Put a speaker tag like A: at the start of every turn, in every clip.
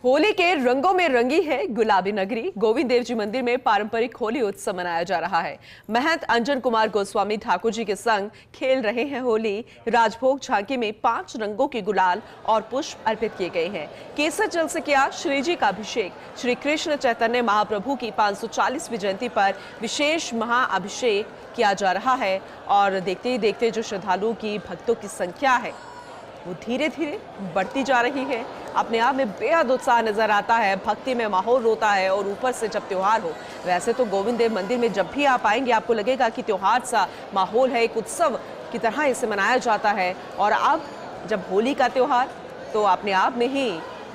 A: होली के रंगों में रंगी है गुलाबी नगरी। गोविंद देव जी मंदिर में पारंपरिक होली उत्सव मनाया जा रहा है। महंत अंजन कुमार गोस्वामी ठाकुर जी के संग खेल रहे हैं होली। राजभोग झांकी में 5 रंगों के गुलाल और पुष्प अर्पित किए गए हैं। केसर जल से किया श्री जी का अभिषेक। श्री कृष्ण चैतन्य महाप्रभु की 540वीं जयंती पर विशेष महाअभिषेक किया जा रहा है और देखते ही देखते जो श्रद्धालुओं की भक्तों की संख्या है वो धीरे धीरे बढ़ती जा रही है। अपने आप में बेहद उत्साह नजर आता है, भक्ति में माहौल होता है और ऊपर से जब त्योहार हो। वैसे तो गोविंद देव मंदिर में जब भी आप आएंगे आपको लगेगा कि त्योहार सा माहौल है, एक उत्सव की तरह इसे मनाया जाता है। और अब जब होली का त्योहार तो अपने आप में ही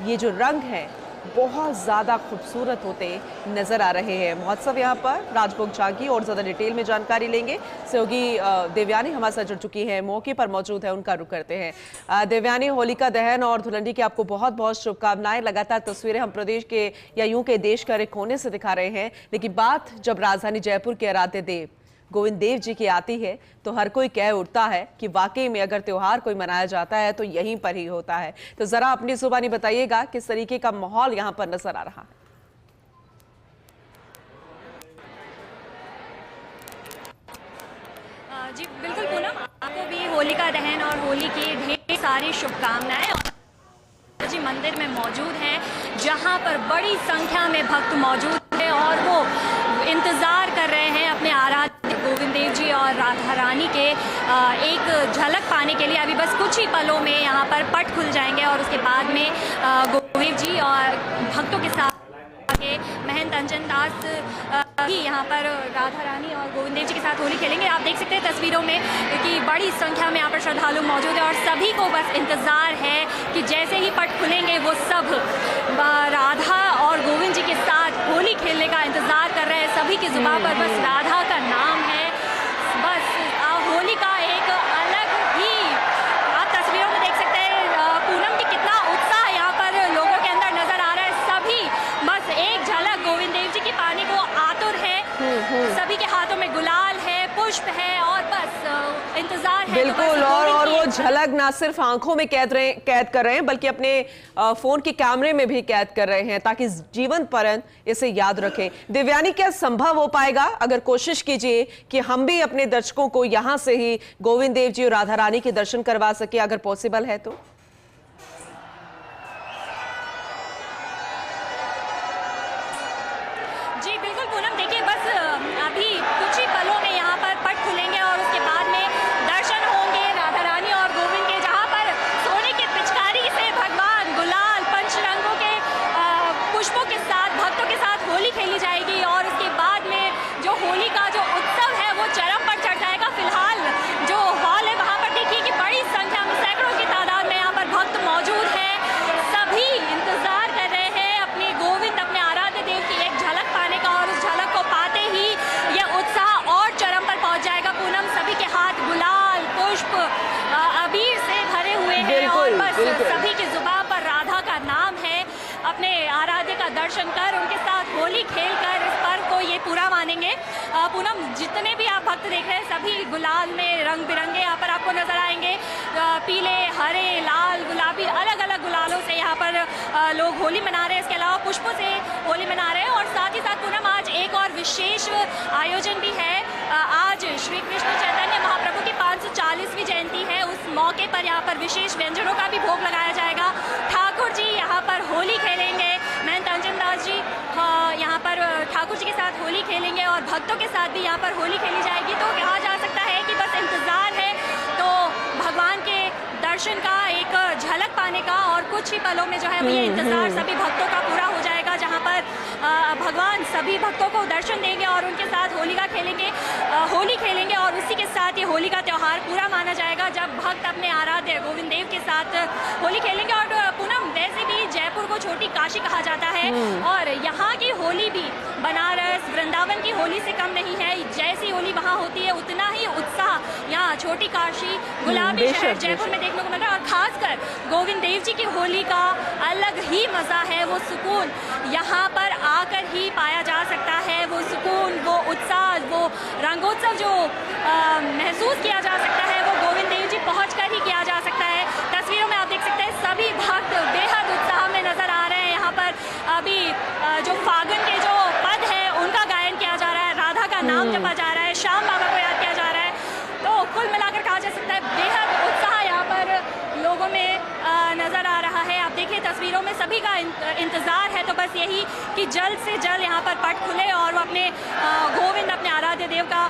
A: ये जो रंग है बहुत ज़्यादा खूबसूरत होते नज़र आ रहे हैं। महोत्सव यहाँ पर राजभोग झांकी और ज़्यादा डिटेल में जानकारी लेंगे। सहयोगी देवयानी हमारे साथ जुड़ चुकी हैं, मौके पर मौजूद है, उनका रुख करते हैं। देवयानी, होलिका दहन और धुलंडी की आपको बहुत बहुत शुभकामनाएं। लगातार तस्वीरें हम प्रदेश के या यूं के देश के एक कोने से दिखा रहे हैं, लेकिन बात जब राजधानी जयपुर के आराध्य देव गोविंद देव जी की आती है तो हर कोई कह उठता है कि वाकई में अगर त्योहार कोई मनाया जाता है तो यहीं पर ही होता है। तो जरा अपनी जुबानी बताइएगा किस तरीके का माहौल यहाँ पर नजर आ रहा है।
B: जी बिल्कुल पूनम, आपको भी होलिका दहन और होली की ढेर सारी शुभकामनाएं। और जी मंदिर में मौजूद हैं जहां पर बड़ी संख्या में भक्त मौजूद हैं और वो इंतजार कर रहे हैं अपने आराध्य गोविंद देव जी और राधा रानी के एक झलक पाने के लिए। अभी बस कुछ ही पलों में यहाँ पर पट खुल जाएंगे और उसके बाद में गोविंद जी और भक्तों के साथ महंत अंजन दास भी यहाँ पर राधा रानी और गोविंद देव जी के साथ होली खेलेंगे। आप देख सकते हैं तस्वीरों में कि बड़ी संख्या में यहाँ पर श्रद्धालु मौजूद है और सभी को बस इंतजार है कि जैसे ही पट खुलेंगे वो सब राधा और गोविंद जी के साथ होली खेलने का इंतजार कर रहे हैं। सभी की जुबान पर बस राधा का नाम है। बस होली का एक अलग ही आप तस्वीरों में देख सकते हैं पूनम की कितना उत्साह यहाँ पर लोगों के अंदर नजर आ रहा है। सभी बस एक झलक गोविंद देव जी की पाने को आतुर है। सभी के हाथों में गुलाल है, पुष्प है और बस इंतजार है।
A: बिल्कुल, और वो झलक ना सिर्फ आंखों में कैद कर रहे हैं बल्कि अपने फोन के कैमरे में भी कैद कर रहे हैं ताकि जीवन पर्यंत इसे याद रखें। दिव्यानी, क्या संभव हो पाएगा अगर कोशिश कीजिए कि हम भी अपने दर्शकों को यहां से ही गोविंद देव जी और राधा रानी के दर्शन करवा सके, अगर पॉसिबल है तो?
B: जी बिल्कुल पूनम, देखिए बस अभी कुछ ही पलों में यहाँ पर पट खुलेंगे और उसके बाद में दर्शन होंगे राधा रानी और गोविंद के, जहाँ पर सोने की पिचकारी से भगवान गुलाल पंच रंगों के पुष्पों के साथ भक्तों के साथ होली खेली जाएगी। और उसके बाद में जो होली का जो उत्सव है वो चरम पर चढ़ जाएगा। फिलहाल जो हॉल है वहाँ पर देखिए कि बड़ी संख्या में सैकड़ों की तादाद में यहाँ पर भक्त मौजूद है। सभी इंतजार कर रहे हैं अपने गोविंद, अपने आराध्य देव की एक झलक पाने का और उस झलक को पाते ही यह उत्साह और चरम पर पहुंच जाएगा। पूनम, सभी के हाथ गुलाल पुष्प अबीर से भरे हुए हैं और बस सभी की जुबान पर राधा का नाम है। अपने आराध्य का दर्शन कर उनके साथ होली खेल कर इस पर्व को ये पूरा मानेंगे। पूनम, जितने भी आप भक्त देख रहे हैं सभी गुलाल में रंग बिरंगे यहाँ पर आपको नजर आएंगे। पीले, हरे, लाल, गुलाबी, अलग अलग गुलालों से यहाँ पर लोग होली मना रहे हैं। इसके अलावा पुष्पों से होली मना रहे हैं और साथ ही साथ पूनम आज एक और विशेष आयोजन भी है। आज श्री कृष्ण चैतन्य महाप्रभु की 540वीं जयंती है। उस मौके पर यहाँ पर विशेष व्यंजनों का भी भोग लगाया जाएगा। ठाकुर जी यहाँ पर होली खेलेंगे, महंत अंजन दास जी यहाँ पर ठाकुर जी के साथ होली खेलेंगे और भक्तों के साथ भी यहाँ पर होली खेली जाएगी। तो कहा जा सकता है कि बस इंतजार है तो भगवान के दर्शन का, एक झलक पाने का और कुछ ही पलों में जो है ये इंतजार सभी भक्तों का पूरा हो जाएगा, जहाँ पर भगवान सभी भक्तों को दर्शन देंगे और उनके साथ होली खेलेंगे और उसी के साथ ये होली का त्योहार पूरा माना जाएगा जब भक्त अपने आराध्य गोविंद देव के साथ होली खेलेंगे। और पूनम, वैसे भी जयपुर को छोटी काशी कहा जाता है और यहाँ की होली भी बनारस वृंदावन की होली से कम नहीं है। जैसी होली वहाँ होती है उतना ही उत्साह यहाँ छोटी काशी गुलाबी शहर जयपुर में देखने को मिल रहा है। और खासकर गोविंद देव जी की होली का अलग ही मजा है, वो सुकून यहाँ पर आकर ही पाया जा सकता है। वो सुकून, वो उत्साह, वो रंगोत्सव जो महसूस किया जा सकता है वो गोविंद देव जी पहुंचकर ही किया जा सकता है। तस्वीरों में आप देख सकते हैं सभी भक्त बेहद उत्साह में नजर आ रहे हैं। यहाँ पर सभी का इंतज़ार है। तो बस यही कि जल्द से जल्द यहाँ पर पट खुले और वो अपने गोविंद, अपने आराध्य देव का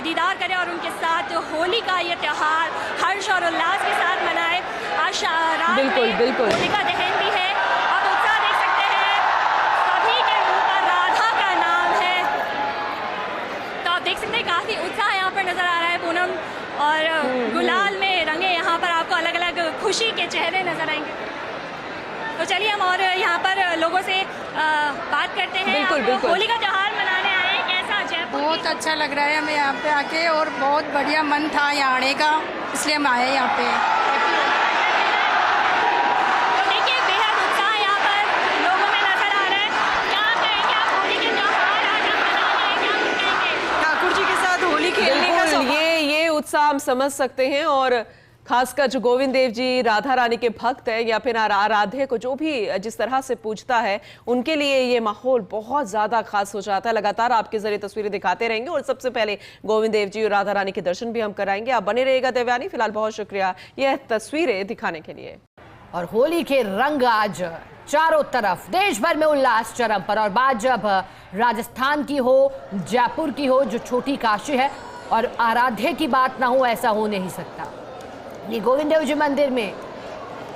B: दीदार करें और उनके साथ होली का ये त्यौहार हर्ष और उल्लास के साथ मनाए। आज रात
A: बिल्कुल
B: में
A: बिल्कुल
B: होलिका दहन भी है। आप उत्साह देख सकते हैं, सभी के मुंह पर राधा का नाम है। तो आप देख सकते हैं काफ़ी उत्साह यहाँ पर नज़र आ रहा है पूनम, और गुलाल में रंगे यहाँ पर आपको अलग अलग खुशी के चेहरे नजर आएंगे। तो चलिए हम और यहाँ पर लोगों से बात करते हैं।
A: बिल्कुल,
B: आप
A: बिल्कुल।
B: होली का त्यौहार मनाने आए हैं, कैसा जयपुर?
C: बहुत अच्छा लग रहा है हमें यहाँ पे आके, और बहुत बढ़िया मन था यहाँ आने का, इसलिए हम आए यहाँ पे।
B: तो देखिए बेहद उत्साह यहाँ पर लोगों में नजर आ रहा है। क्या कहेंगे आप होली के त्यौहार आज आप मना रहे हैं, क्या कुछ कहेंगे?
C: ठाकुर जी के साथ होली खेलने का
A: बिल्कुल, ये उत्साह हम समझ सकते हैं। और खासकर जो गोविंद देव जी राधा रानी के भक्त है या फिर आराध्य को जो भी जिस तरह से पूजता है, उनके लिए ये माहौल बहुत ज्यादा खास हो जाता है। लगातार आपके जरिए तस्वीरें दिखाते रहेंगे और सबसे पहले गोविंद देव जी और राधा रानी के दर्शन भी हम कराएंगे। आप बने रहिएगा देवयानी। फिलहाल बहुत शुक्रिया यह तस्वीरें दिखाने के लिए।
D: और होली के रंग आज चारों तरफ, देश भर में उल्लास चरम पर। और बात जब राजस्थान की हो, जयपुर की हो, जो छोटी काशी है, और आराध्य की बात ना हो, ऐसा हो नहीं सकता। ये गोविंद देव जी मंदिर में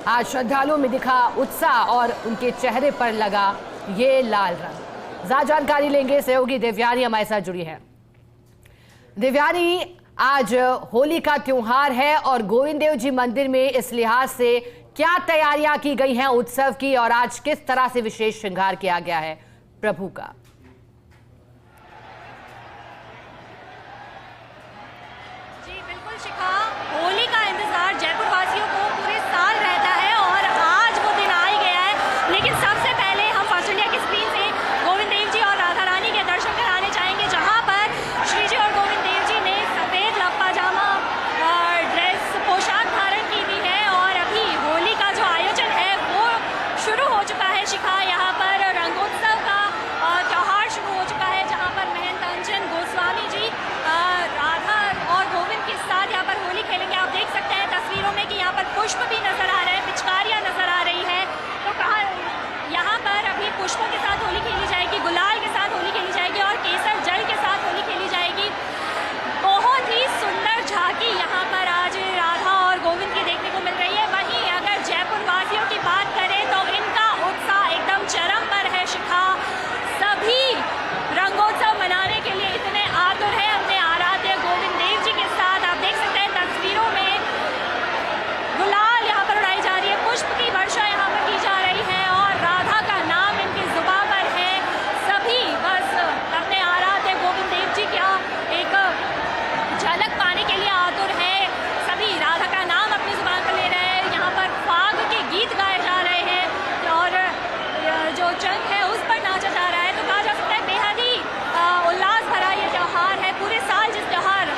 D: आज श्रद्धालुओं में दिखा उत्साह और उनके चेहरे पर लगा ये लाल रंग। ज्यादा जानकारी लेंगे, सहयोगी देवयानी हमारे साथ जुड़ी है। देवयानी, आज होली का त्योहार है और गोविंद देव जी मंदिर में इस लिहाज से क्या तैयारियां की गई हैं उत्सव की, और आज किस तरह से विशेष श्रृंगार किया गया है प्रभु का?
B: जी बिल्कुल शिखा, होली का इंतजार जयपुर वासियों को पूरे साल रहता है और आज वो दिन आ ही गया है। लेकिन सबसे पहले हम फर्स्ट इंडिया की स्क्रीन से गोविंद देव जी और राधा रानी के दर्शन कराने चाहेंगे, जहां पर श्री जी और गोविंद देव जी ने सफेद पाजामा ड्रेस पोशाक धारण की हुई है। और अभी होली का जो आयोजन है वो शुरू हो चुका है शिखा। यहाँ पर रंगोत्सव का त्यौहार शुरू हो चुका है, जहाँ पर महंत अंजन गोस्वामी जी राधा और गोविंद के साथ यहाँ पर होली खेलेंगे। आप देख सकते हैं तस्वीरों में कि यहाँ पर पुष्प भी नजर आ रहे हैं, पिचकारियाँ नजर आ रही है। तो कहा यहाँ पर अभी पुष्पों के साथ होली खेली जाएगी, गुलाल के साथ होली खेली जाएगी और केसर जल के साथ होली खेली जाएगी। बहुत ही सुंदर झांकी यहाँ पर आज राधा और गोविंद की देखने को मिल रही है। वहीं अगर जयपुर वासियों की बात करें तो इनका उत्साह एकदम चरम पर है शिखा। सभी रंगोत्सव मनाने के लिए इतने आतुर है अपने आराध्य गोविंद देव जी के साथ। आप देख सकते हैं तस्वीरों में गुलाल यहाँ पर उड़ाई जा रही है, पुष्प की वर्षा यहाँ पर की जा रही है और राधा का नाम इनकी जुबान पर है। सभी बस अपने आराध्य गोविंद देव जी का एक झलक पाने के लिए आतुर है। सभी राधा का नाम अपनी जुबान पर ले रहे हैं। यहाँ पर फाग के गीत गाए जा रहे हैं और जो चंग है उस पर नाचा जा रहा है। तो कहा जा सकता है बेहद ही उल्लास भरा ये त्यौहार है। पूरे साल जिस त्यौहार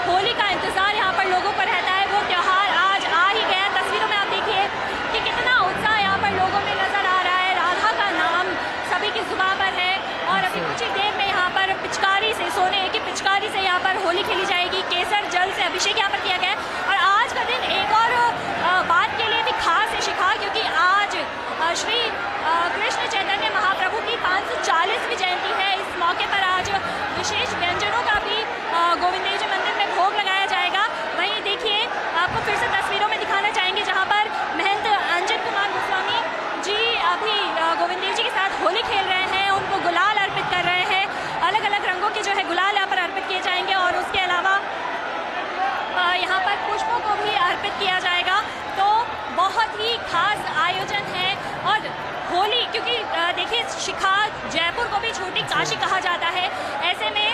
B: होली का इंतजार यहाँ पर लोगों पर रहता है, वो त्यौहार आज आ ही गया। तस्वीरों में आप देखिए कि कितना उत्साह यहाँ पर लोगों में नजर आ रहा है। राधा का नाम सभी की जुबान पर है और अभी कुछ ही देर में यहाँ पर पिचकारी से, सोने की पिचकारी से यहाँ पर होली खेली जाएगी। केसर जल से अभिषेक यहाँ पर किया गया है। और आज का दिन एक और बात के लिए भी खास है शिखा, क्योंकि आज श्री कृष्ण चैतन्य महाप्रभु की 540वीं जयंती है। इस मौके पर आज विशेष व्यंजनों का भी गोविंद देव जी मंदिर में भोग लगाया जाएगा। वहीं देखिए आपको फिर से तस्वीरों में दिखाना चाहेंगे, जहां पर महंत अंजन कुमार गोस्वामी जी अभी गोविंद देव जी के साथ होली खेल रहे हैं, उनको गुलाल अर्पित कर रहे हैं। अलग अलग रंगों के जो है गुलाल यहाँ पर अर्पित किए जाएंगे और उसके अलावा यहाँ पर पुष्पों को भी अर्पित किया जाएगा। तो बहुत ही खास आयोजन है। और होली, क्योंकि देखिए शिखा, जयपुर को भी छोटी काशी कहा जाता है, ऐसे में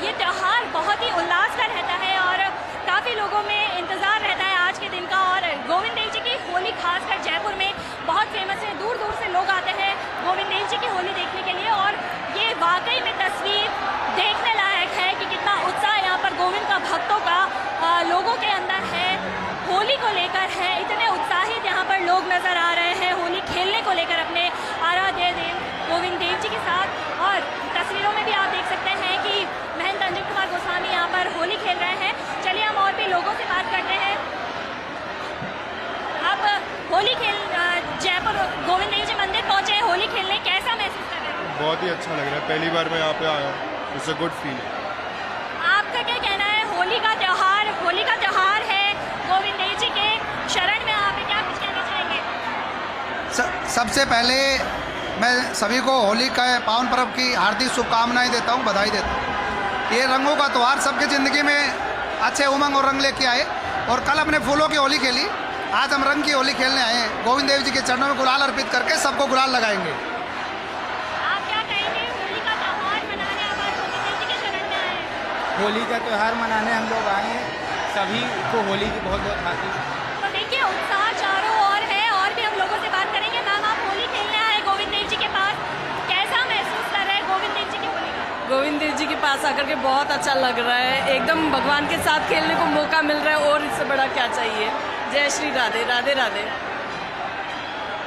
B: ये त्यौहार बहुत ही उल्लास का रहता है और काफ़ी लोगों में इंतज़ार रहता है आज के दिन का। और गोविंद देव जी की होली खासकर जयपुर में बहुत फेमस है, दूर दूर से लोग आते हैं गोविंद देव जी की होली देखने के लिए। और ये वाकई में तस्वीर देखने लायक है कि कितना उत्साह यहाँ पर गोविंद का भक्तों का लोगों के अंदर है, होली को लेकर है। इतने उत्साहित यहाँ पर लोग नजर आ रहे हैं होली खेलने को लेकर अपने आराध्य देव गोविंद देव जी के साथ। और तस्वीरों में भी आप देख सकते हैं कि महंत अंजन कुमार गोस्वामी यहाँ पर होली खेल रहे हैं। चलिए हम और भी लोगों से बात करते हैं। अब होली खेल जयपुर गोविंद देव
E: बहुत ही अच्छा लग रहा है, पहली बार मैं यहाँ पे आया हूँ, इट्स अ गुड फील।
B: आपका क्या कहना है? होली का त्यौहार है, गोविंद देव जी के शरण में आप क्या कुछ कहना चाहेंगे?
F: सबसे पहले मैं सभी को होली का पावन पर्व की हार्दिक शुभकामनाएं देता हूं, बधाई देता हूं। ये रंगों का त्यौहार सबके ज़िंदगी में अच्छे उमंग और रंग लेके आए, और कल अपने फूलों की होली खेली, आज हम रंग की होली खेलने आए हैं। गोविंद देव जी के चरणों में गुलाल अर्पित करके सबको गुलाल लगाएंगे।
B: आप क्या कहेंगे? होली का त्यौहार मनाने आप आज गोविंद देव जी के शरण में आए हैं।
G: होली का त्यौहार मनाने हम लोग आए हैं, सभी को होली की बहुत बहुत हार्दिक।
B: तो देखिए उत्साह चारों ओर है, और भी हम लोगों से बात करेंगे। मैम, आप होली खेलने आए गोविंद देव जी के पास, कैसा महसूस कर रहे हैं गोविंद देव जी की होली का?
C: गोविंद देव जी के पास आकर के बहुत अच्छा लग रहा है, एकदम भगवान के साथ खेलने को मौका मिल रहा है, और इससे बड़ा क्या चाहिए। जय श्री राधे राधे राधे।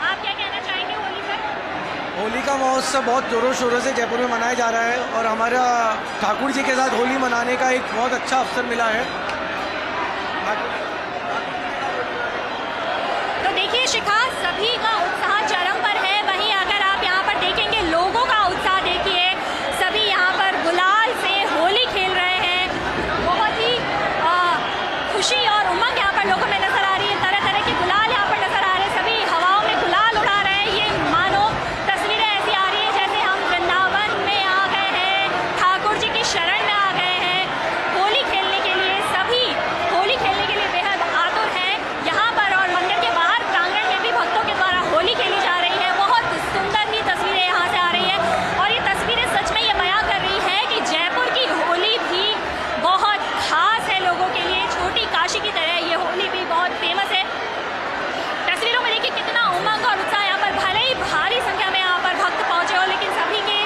B: आप क्या कहना चाहेंगे होली पर?
H: होली का महोत्सव बहुत ज़ोरों शोरों से जयपुर में मनाया जा रहा है, और हमारा ठाकुर जी के साथ होली मनाने का एक बहुत अच्छा अवसर मिला है।
B: तो देखिए शिखा, सभी का उत्साह चरम पर है। वहीं अगर आप यहाँ पर देखेंगे, लोगों का उत्साह देखिए, सभी यहाँ पर गुलाल से होली खेल रहे हैं। बहुत ही खुशी और उमंग यहाँ पर लोगों में नजर आ रही है। तरह तरह के गुलाल यहाँ पर नजर आ रहे हैं, सभी हवाओं में गुलाल उड़ा रहे हैं। ये मानो तस्वीरें ऐसी आ रही है जैसे हम वृंदावन में आ गए हैं, ठाकुर जी की शरण में आ गए हैं। होली खेलने के लिए सभी होली खेलने के लिए बेहद आतुर हैं यहाँ पर, और मंदिर के बाहर प्रांगण में भी भक्तों के द्वारा होली खेली जा रही है। बहुत सुंदर ही तस्वीरें यहाँ से आ रही है, और ये तस्वीरें सच में ये बयां कर रही है कि जयपुर की होली भी बहुत खास है लोगों के लिए। छोटी काशी की तरह ये होली भी बहुत फेमस है। तस्वीरों में देखिए कितना उमंग और उत्साह। यहाँ पर भले ही भारी संख्या में यहाँ पर भक्त पहुंचे हो, लेकिन सभी के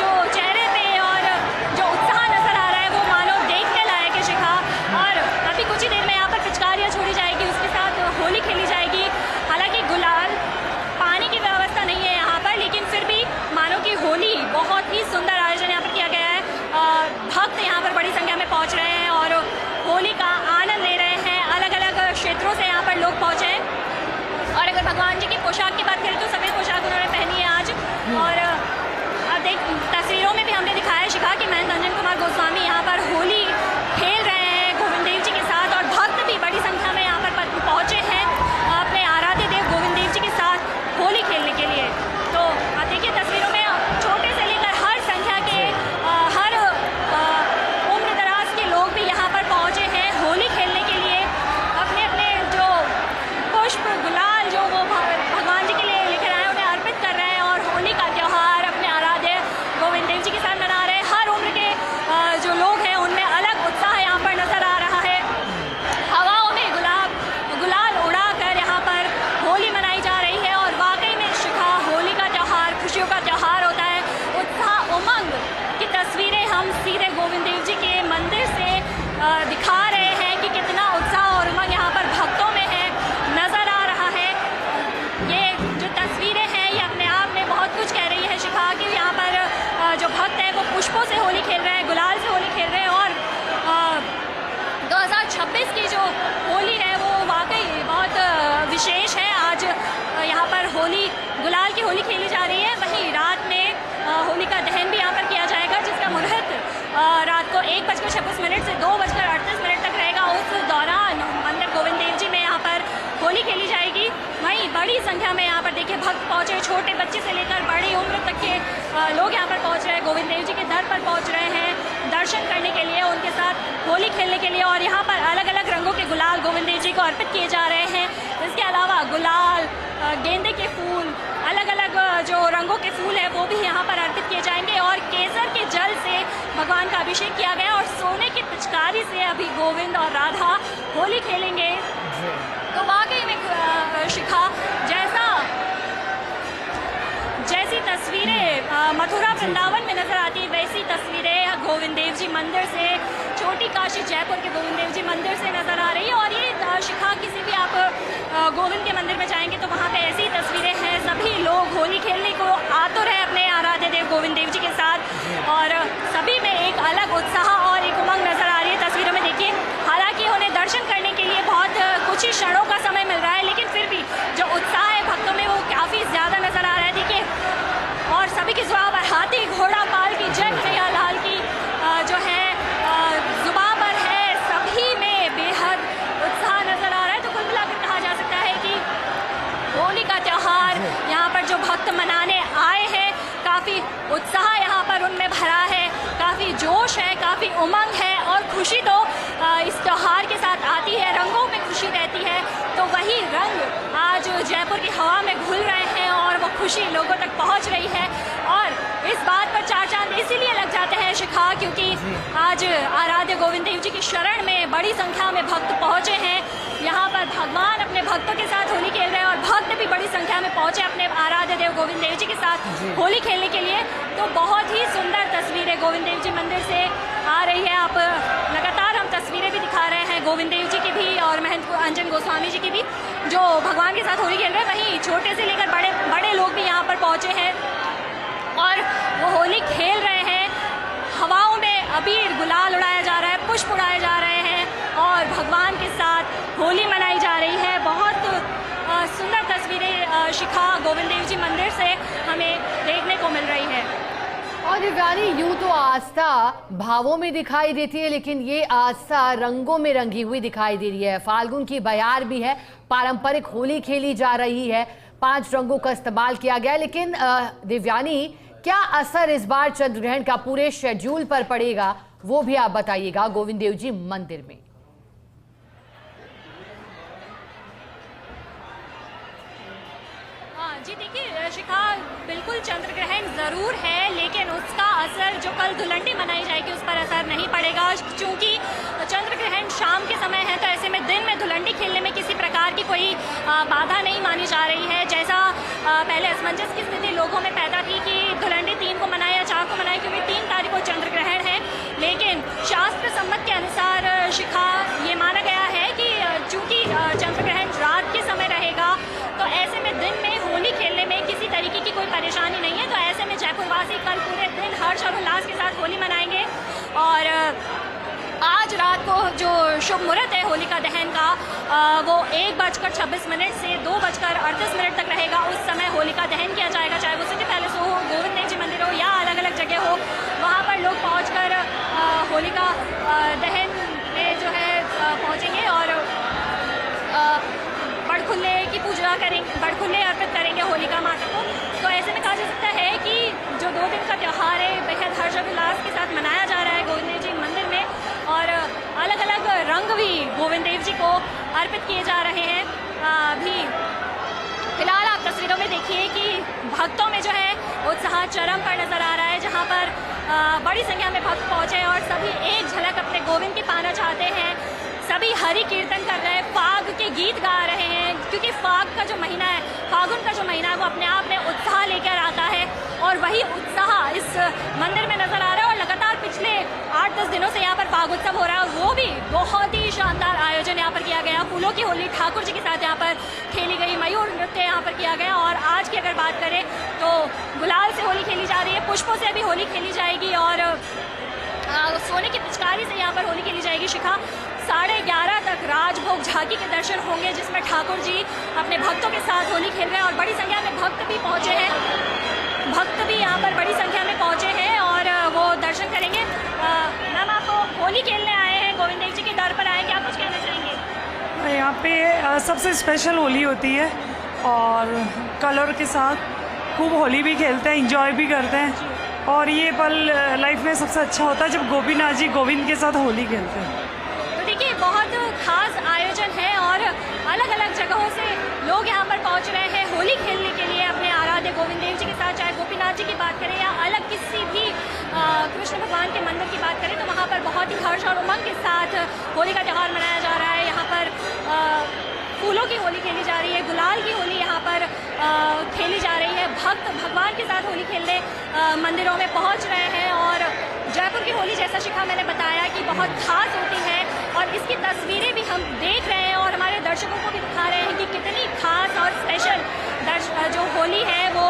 B: जो चेहरे पे और जो उत्साह नजर आ रहा है वो मानो देखने लायक है शिखा। और अभी कुछ ही देर में यहाँ पर पिचकारियाँ छोड़ी जाएगी, उसके साथ होली खेली जाएगी। हालांकि गुलाल पानी की व्यवस्था नहीं है यहाँ पर, लेकिन फिर भी मानो कि होली बहुत ही सुंदर आयोजन यहाँ पर किया गया है। भक्त यहाँ पर बड़ी संख्या में पहुँच रहे हैं और होली का आनंद ले रहे हैं। अलग अलग क्षेत्रों से यहाँ पर लोग पहुँचे हैं, और अगर भगवान जी की पोशाक की बात करें तो सफ़ेद पोशाक उन्होंने पहनी है आज। और अब देख तस्वीरों में भी हमने दिखाया है शिखा कि महंत अंजन कुमार गोस्वामी यहाँ पर होली खेल रहे हैं गोविंद देव जी के साथ, और भक्त भी बड़ी संख्या में यहाँ पर पहुँचे हैं अपने आराध्य देव गोविंद देव जी के साथ होली खेलने के लिए। तो आप देखिए तस्वीरों में छोटे से लेकर हर संख्या के हर उम्र दराज के लोग भी यहाँ पर पहुँचे हैं होली खेलने के लिए। अपने अपने जो पुष्प गुलाल जो वो भगवान जी के लिए लेकर आए उन्हें अर्पित कर रहे हैं, और होली का त्यौहार अपने आराध्य गोविंद देव जी के साथ मना रहे हैं। हर उम्र के जो लोग हैं उनमें अलग उत्साह यहाँ पर नजर आ रहा है। हवाओं में गुलाल उड़ाकर यहाँ पर होली मनाई जा रही है, और वाकई में शिखा होली का त्यौहार खुशियों का त्यौहार होता है। उत्साह उमंग की तस्वीरें हम सीधे गोविंद देव जी के मंदिर से दिखा रहे हैं कि कितना उत्साह और उमंग यहाँ पर भक्तों में है, नजर आ रहा है। ये जो तस्वीरें हैं ये अपने आप में बहुत कुछ कह रही है शिखा कि यहाँ पर जो भक्त हैं वो पुष्पों से होली खेल रहे हैं, गुलाल से होली खेल रहे हैं। और 2026 की जो होली है वो वाकई बहुत विशेष है। आज यहाँ पर होली गुलाल की होली खेली जा रही है। वहीं रात में होली का दहन भी यहाँ पर किया जाएगा, जिसका मुहूर्त रात को 1:26 से 2:38 तक रहेगा। उस दौरान मंदिर गोविंद देव जी में यहाँ पर होली खेली जाएगी। वहीं बड़ी संख्या में यहाँ पर देखिए भक्त पहुँचे, छोटे बच्चे से लेकर बड़ी उम्र तक के लोग यहाँ पर पहुँच रहे हैं, गोविंद देव जी के दर पर पहुँच रहे हैं दर्शन करने के लिए, उनके साथ होली खेलने के लिए। और यहाँ पर अलग अलग रंगों के गुलाल गोविंद देव जी को अर्पित किए जा रहे हैं। इसके अलावा गुलाल, गेंदे के फूल, अलग अलग जो रंगों के फूल हैं वो भी यहाँ पर अर्पित किए जाएंगे, और केसर के जल से भगवान का अभिषेक किया गया, और सोने की पिचकारी से अभी गोविंद और राधा होली खेलेंगे। तो वाकई में शिखा जैसी तस्वीरें मथुरा वृंदावन में नजर आती है, वैसी तस्वीरें गोविंद देव जी मंदिर से, छोटी काशी जयपुर के गोविंद देव जी मंदिर से नजर आ रही है। और ये शिखा किसी भी आप गोविंद के मंदिर में जाएंगे तो वहाँ पे ऐसी तस्वीरें हैं। सभी लोग होली खेलने को आतुर है अपने आराध्य देव गोविंद देव जी के साथ, और सभी में एक अलग उत्साह और एक उमंग नजर आ रही है तस्वीरों में। देखिए हालांकि उन्हें दर्शन करने के लिए बहुत कुछ ही क्षणों का समय मिल रहा है, लेकिन फिर भी जो उत्साह है भक्तों में वो काफ़ी ज़्यादा नजर आ रहा है। देखिए और सभी की जुआ भक्त मनाने आए हैं। काफ़ी उत्साह यहाँ पर उनमें भरा है, काफ़ी जोश है, काफ़ी उमंग है और खुशी तो इस त्यौहार के साथ आती है, रंगों में खुशी रहती है। तो वही रंग आज जयपुर की हवा में घुल रहे हैं और वो खुशी लोगों तक पहुँच रही है। और इस बात पर चार चांद इसीलिए लग जाते हैं शिखा, क्योंकि आज आराध्य गोविंद देव जी की शरण में बड़ी संख्या में भक्त पहुँचे हैं। यहाँ पर भगवान अपने भक्तों के साथ होली खेल रहे हैं और भक्त भी बड़ी संख्या में पहुँचे अपने आराध्य देव गोविंद देव जी के साथ होली खेलने के लिए। तो बहुत ही सुंदर तस्वीरें गोविंद देव जी मंदिर से आ रही है। आप लगातार हम तस्वीरें भी दिखा रहे हैं गोविंद देव जी की भी और महंत अंजन गोस्वामी जी की भी, जो भगवान के साथ होली खेल रहे हैं। वहीं छोटे से लेकर बड़े बड़े लोग भी यहाँ पर पहुँचे हैं और वो होली खेल रहे हैं। हवाओं में अबीर गुलाल उड़ाया जा रहा है, पुष्प उड़ाए जा रहे हैं और भगवान के साथ होली मनाई जा रही है। बहुत सुंदर तस्वीरें शिखा गोविंद देव जी मंदिर से हमें देखने को मिल रही है।
D: और दिव्यानी, यूं तो आस्था भावों में दिखाई देती है, लेकिन ये आस्था रंगों में रंगी हुई दिखाई दे रही है। फाल्गुन की बयार भी है, पारंपरिक होली खेली जा रही है, 5 रंगों का इस्तेमाल किया गया। लेकिन दिव्यानी, क्या असर इस बार चंद्रग्रहण का पूरे शेड्यूल पर पड़ेगा, वो भी आप बताइएगा गोविंद देव जी मंदिर में।
B: जी देखिए शिखा, बिल्कुल चंद्र ग्रहण ज़रूर है, लेकिन उसका असर जो कल धुलंडी मनाई जाएगी उस पर असर नहीं पड़ेगा। चूँकि चंद्र ग्रहण शाम के समय है, तो ऐसे में दिन में धुलंडी खेलने में किसी प्रकार की कोई बाधा नहीं मानी जा रही है। जैसा पहले असमंजस की स्थिति लोगों में पैदा थी कि धुलंडी 3 को मनाए या 4 को मनाए, क्योंकि 3 तारीख को चंद्र ग्रहण है। लेकिन शास्त्र सम्मत के अनुसार शिखा ये माना गया है कि चूँकि चंद्र ग्रहण रात के समय रहेगा, तो ऐसे में दिन में होली खेलने में किसी तरीके की कोई परेशानी नहीं है। तो ऐसे में जयपुरवासी कल पूरे दिन हर्ष और उल्लास के साथ होली मनाएंगे। और आज रात को जो शुभ मुहूर्त है होलिका दहन का, वो 1:26 से 2:38 तक रहेगा। उस समय होलिका दहन किया जाएगा, चाहे वो सिटी पैलेस हो, गोविंद देव जी मंदिर हो या अलग अलग जगह हो। वहाँ पर लोग पहुँचकर होलिका दहन में जो है पहुँचेंगे और बड़खुल्ले की पूजा करेंगे, बड़खुल्ले अर्पित करेंगे होलिका माता को। तो ऐसे में कहा जा सकता है कि जो 2 दिन का त्यौहार है बेहद हर्ष और उल्लास के साथ मनाया जा रहा है गोविंद देव जी मंदिर में, और अलग अलग रंग भी गोविंद देव जी को अर्पित किए जा रहे हैं। अभी फिलहाल आप तस्वीरों में देखिए कि भक्तों में जो है उत्साह चरम पर नजर आ रहा है, जहाँ पर बड़ी संख्या में भक्त पहुँचे और सभी एक झलक अपने गोविंद की पाना चाहते हैं। सभी हरि कीर्तन कर रहे हैं, फाग के गीत गा रहे हैं, क्योंकि फाग का जो महीना है, फागुन का जो महीना है, वो अपने आप में उत्साह लेकर आता है और वही उत्साह इस मंदिर में नजर आ रहा है। और लगातार पिछले 8-10 दिनों से यहाँ पर फाग उत्सव हो रहा है और वो भी बहुत ही शानदार आयोजन यहाँ पर किया गया। फूलों की होली ठाकुर जी के साथ यहाँ पर खेली गई, मयूर नृत्य यहाँ पर किया गया। और आज की अगर बात करें तो गुलाल से होली खेली जा रही है, पुष्पों से भी होली खेली जाएगी और सोने की पिचकारी से यहाँ पर होली खेली जाएगी। शिखा 11:30 तक राजभोग झांकी के दर्शन होंगे, जिसमें ठाकुर जी अपने भक्तों के साथ होली खेल रहे हैं और बड़ी संख्या में भक्त भी पहुँचे हैं। भक्त भी यहाँ पर बड़ी संख्या में पहुँचे हैं और वो दर्शन करेंगे। मैम, आप होली खेलने आए हैं, गोविंद देव जी के दर पर आए, क्या कुछ कहना चाहेंगे?
I: यहाँ पे सबसे स्पेशल होली होती है और कलर के साथ खूब होली भी खेलते हैं, इंजॉय भी करते हैं। और ये पल लाइफ में सबसे अच्छा होता है जब गोपीनाथ जी गोविंद के साथ होली खेलते हैं।
B: तो देखिए, बहुत खास आयोजन है और अलग अलग जगहों से लोग यहाँ पर पहुँच रहे हैं होली खेलने के लिए अपने आराध्य गोविंद देव जी के साथ। चाहे गोपीनाथ जी की बात करें या अलग किसी भी कृष्ण भगवान के मंदिर की बात करें, तो वहाँ पर बहुत ही हर्ष और उमंग के साथ होली का त्यौहार मनाया जा रहा है। यहाँ पर फूलों की होली खेली जा रही है, गुलाल की होली यहाँ पर खेली जा रही है। भक्त भगवान के साथ होली खेलने मंदिरों में पहुँच रहे हैं और जयपुर की होली, जैसा शिखा मैंने बताया कि बहुत खास होती है और इसकी तस्वीरें भी हम देख रहे हैं और हमारे दर्शकों को भी दिखा रहे हैं कि कितनी खास और स्पेशल जो होली है वो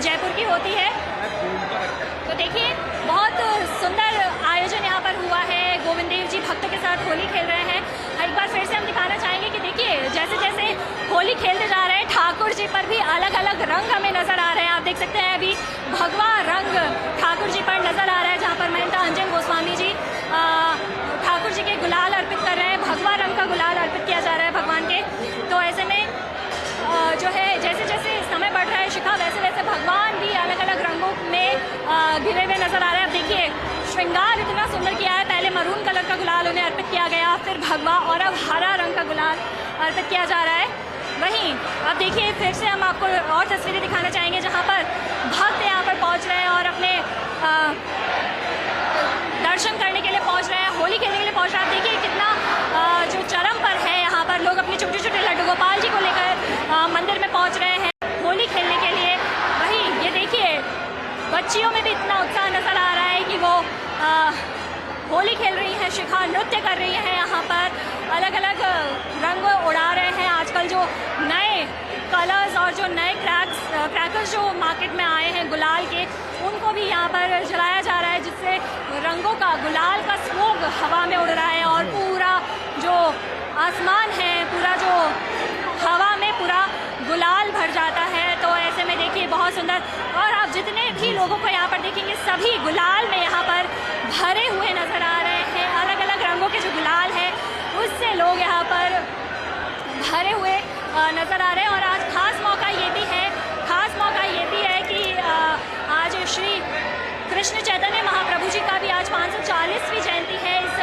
B: जयपुर की होती है। तो देखिए, बहुत सुंदर आयोजन यहाँ पर हुआ है, गोविंद देव जी भक्तों के साथ होली खेल रहे हैं। एक बार फिर से हम दिखाना चाहेंगे कि देखिए, जैसे जैसे होली खेलते जा रहे हैं, ठाकुर जी पर भी अलग अलग रंग हमें नजर आ रहे हैं। आप देख सकते हैं अभी भगवा रंग ठाकुर जी पर नजर आ रहा है, जहाँ पर महंत अंजन गोस्वामी जी ठाकुर जी के गुलाल अर्पित कर रहे हैं। भगवा रंग का गुलाल अर्पित किया जा रहा है भगवान के। तो ऐसे में जो है, जैसे जैसे समय बढ़ रहा है शिखा, वैसे वैसे श्रृंगार इतना सुंदर किया है। पहले मरून कलर का गुलाल उन्हें अर्पित किया गया, फिर भगवा और अब हरा रंग का गुलाल अर्पित किया जा रहा है। वहीं अब देखिए फिर से हम आपको और तस्वीरें दिखाना चाहेंगे जहां पर भक्त यहाँ पर पहुंच रहे हैं और अपने दर्शन करने के लिए पहुंच रहे हैं, होली खेलने के लिए पहुंच रहे हैं। आप देखिए कितना जो चरम पर है, यहाँ पर लोग अपने छोटे छोटे लड्डू गोपाल जी को लेकर मंदिर में पहुंच रहे हैं होली खेलने के लिए। वहीं ये देखिए बच्चियों में भी इतना उत्साह नजर आ रहा है कि वो होली खेल रही हैं, शिखा नृत्य कर रही हैं, यहाँ पर अलग अलग रंग उड़ा रहे हैं। आजकल जो नए कलर्स और जो नए क्रैकर्स जो मार्केट में आए हैं गुलाल के, उनको भी यहाँ पर जलाया जा रहा है, जिससे रंगों का गुलाल का स्मोक हवा में उड़ रहा है और पूरा जो आसमान है, पूरा जो हवा में पूरा गुलाल भर जाता है। तो ऐसे में देखिए बहुत सुंदर, और आप जितने भी लोगों को यहाँ पर देखेंगे सभी गुलाल में यहाँ पर भरे हुए नजर आ रहे हैं। अलग अलग रंगों के जो गुलाल है उससे लोग यहाँ पर भरे हुए नजर आ रहे हैं। और आज खास मौका ये भी है, कि आज श्री कृष्ण चैतन्य महाप्रभु जी का भी आज 540वीं जयंती है। इस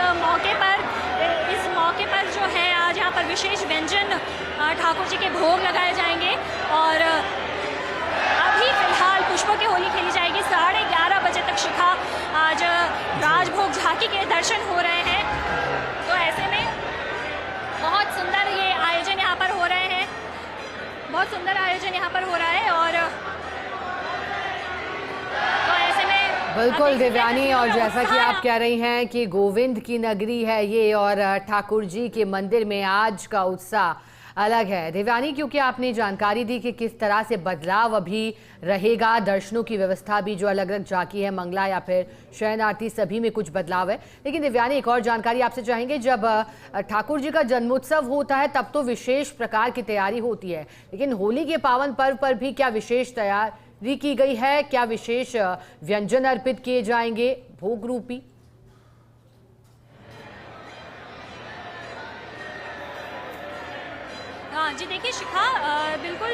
B: मौके पर जो है आज यहाँ पर विशेष व्यंजन ठाकुर जी के भोग लगाए जाएंगे। और अभी फिलहाल पुष्पों की होली खेली जाएगी। 11:30 बजे तक शिखा आज राजभोग झांकी के दर्शन हो रहे हैं। तो ऐसे में बहुत सुंदर ये आयोजन यहाँ पर हो रहे हैं, बहुत सुंदर आयोजन यहाँ पर हो रहा है। और तो ऐसे में
D: बिल्कुल देवयानी, और जैसा कि आप कह रही हैं कि गोविंद की नगरी है ये और ठाकुर जी के मंदिर में आज का उत्साह अलग है। देवयानी, क्योंकि आपने जानकारी दी कि किस तरह से बदलाव अभी रहेगा, दर्शनों की व्यवस्था भी जो अलग अलग झांकी है, मंगला या फिर शयन आरती, सभी में कुछ बदलाव है। लेकिन देवयानी, एक और जानकारी आपसे चाहेंगे, जब ठाकुर जी का जन्मोत्सव होता है तब तो विशेष प्रकार की तैयारी होती है, लेकिन होली के पावन पर्व पर भी क्या विशेष तैयारी की गई है? क्या विशेष व्यंजन अर्पित किए जाएंगे भोग रूपी?
B: हाँ जी, देखिए शिखा, बिल्कुल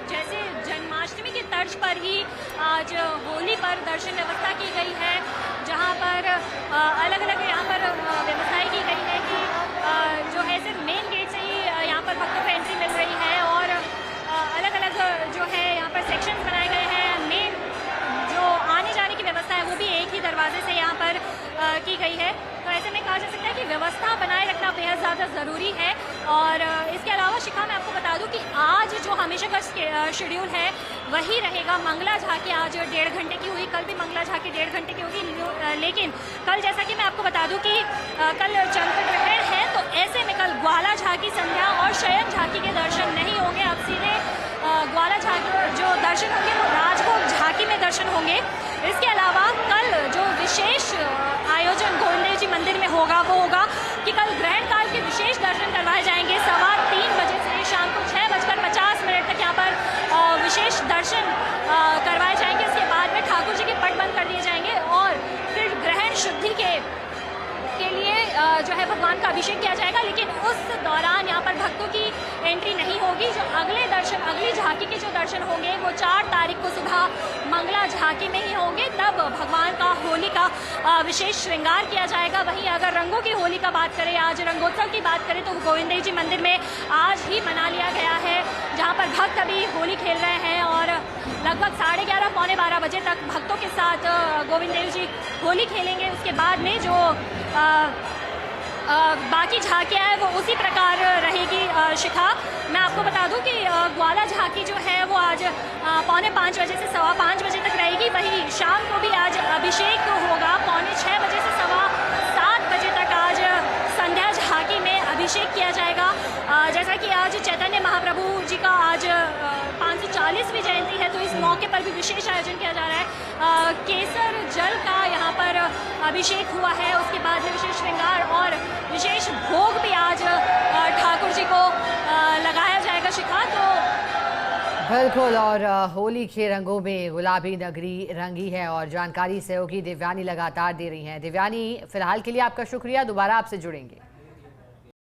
B: जैसे जन्माष्टमी की तर्ज पर ही आज होली पर दर्शन व्यवस्था की गई है, जहाँ पर अलग अलग यहाँ पर व्यवस्थाएं की गई है कि जो है सिर्फ मेन गेट से ही यहाँ पर भक्तों को एंट्री मिल रही है। और अलग अलग जो है यहाँ पर सेक्शंस बनाए गए हैं। मेन जो आने जाने की व्यवस्था है वो भी एक ही दरवाजे से यहाँ पर की गई है। तो ऐसे में कहा जा सकता है कि व्यवस्था बनाए रखना बेहद ज़्यादा ज़रूरी है। और इसके अलावा शिखा, मैं आपको बता दूं कि आज जो हमेशा का शेड्यूल है वही रहेगा। मंगला झांकी आज 1.5 घंटे की हुई, कल भी मंगला झांकी 1.5 घंटे की होगी। लेकिन कल जैसा कि मैं आपको बता दूं कि कल चंद्र ग्रहण है, तो ऐसे में कल ग्वाला झांकी, संध्या और शयन झांकी के दर्शन नहीं होंगे। अब सीधे ग्वाला झांकी जो दर्शन होंगे वो राजभोग झांकी में दर्शन होंगे। इसके अलावा कल जो विशेष आयोजन गोविंद देव जी मंदिर में होगा वो होगा कि कल ग्रहण काल के विशेष दर्शन करवाए जाएंगे। 3:15 बजे से शाम को 6:50 तक यहाँ पर विशेष दर्शन करवाए जाएंगे। इसके बाद में ठाकुर जी के पट बंद कर दिए जाएंगे और फिर ग्रहण शुद्धि के लिए जो है भगवान का अभिषेक किया जाएगा। लेकिन उस दौरान यहाँ पर भक्तों की एंट्री नहीं होगी। जो अगली झांकी के जो दर्शन होंगे वो 4 तारीख को सुबह मंगला झांकी में ही होंगे। तब भगवान का होली का विशेष श्रृंगार किया जाएगा। वहीं अगर रंगों की होली का बात करें, आज रंगोत्सव की बात करें, तो गोविंद देव जी मंदिर में आज ही मना लिया गया है, जहाँ पर भक्त अभी होली खेल रहे हैं। और लगभग 11:30 पौने 12 बजे तक भक्तों के साथ गोविंद देव जी होली खेलेंगे। उसके बाद में जो बाकी झांकियाँ हैं वो उसी प्रकार रहेगी। शिखा, मैं आपको बता दूं कि ग्वाला झांकी जो है वो आज 4:45 बजे से 5:15 बजे तक रहेगी। वहीं शाम को भी आज अभिषेक होगा 6:45 बजे से 7:15 बजे तक। आज संध्या झांकी में अभिषेक किया जाएगा। जैसा कि आज चैतन्य महाप्रभु जी का आज 540वीं जयंती है, तो इस मौके पर भी विशेष आयोजन किया जा रहा है। केसर जल का यहाँ पर अभिषेक हुआ है, उसके बाद में विशेष श्रृंगार और विशेष भोग भी आज ठाकुर जी को लगाया जाएगा। शिखा, तो
D: बिल्कुल, और होली के रंगों में गुलाबी नगरी रंगी है और जानकारी सहयोगी देवयानी लगातार दे रही हैं। देवयानी, फिलहाल के लिए आपका शुक्रिया, दोबारा आपसे जुड़ेंगे।